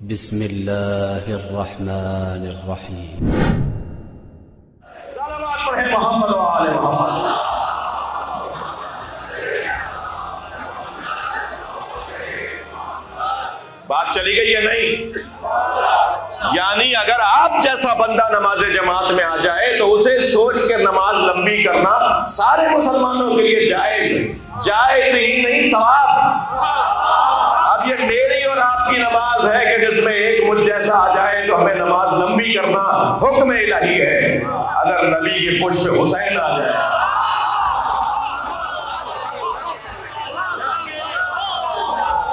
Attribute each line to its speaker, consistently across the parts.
Speaker 1: बिस्मिल्लाहिर्रहमानिर्रहीम।
Speaker 2: सलावत पढ़े मोहम्मद व आले मोहम्मद। बात चली गई है नहीं? यानी अगर आप जैसा बंदा नमाज जमात में आ जाए तो उसे सोच कर नमाज लंबी करना सारे मुसलमानों के लिए जायज ही नहीं, सवाब। अब ये मेरी और आपकी नमाज है कि जिसमें एक मुझ जैसा आ जाए तो हमें नमाज लंबी करना हुक्म इलाही है। अगर नबी के पुष्प पे हुसैन आ जाए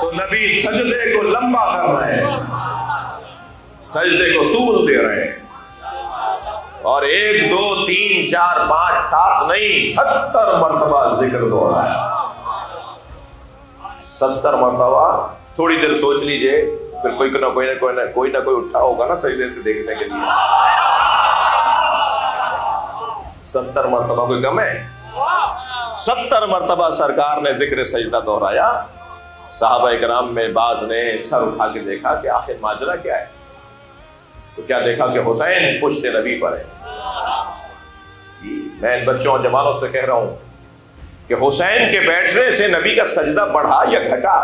Speaker 2: तो नबी सजदे को लंबा कर रहे हैं, सजदे को तूल दे रहे हैं, और 1 2 3 4 5 7 नहीं 70 मरतबा जिक्र दोहराया। 70 मरतबा। थोड़ी देर सोच लीजिए, फिर कोई ना कोई उठा होगा ना सजदे से देखने के लिए। 70 मरतबा कोई कम है? 70 मरतबा सरकार ने जिक्र सजदा दोहराया। साहबा इकराम में बाज ने सर उठा के देखा कि आखिर माजरा क्या है। तो क्या देखा कि हुसैन पुश्ते नबी पर है। जी, मैं इन बच्चों और जवानों से कह रहा हूं कि हुसैन के बैठने से नबी का सजदा बढ़ा या घटा?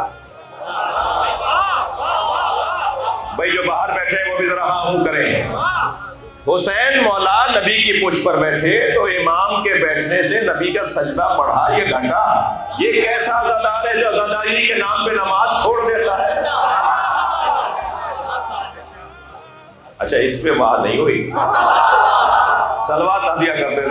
Speaker 2: भाई जो बाहर बैठे हैं वो भी जरा हाँ करें। हुसैन मौला नबी की पुष्प पर बैठे तो इमाम के बैठने से नबी का सजदा बढ़ा या घटा? ये कैसा अज़ादार है जो अज़ादारी के नाम पे नमाज छोड़ देता है? अच्छा, इस पे बात नहीं हुई। सलवात दिया करते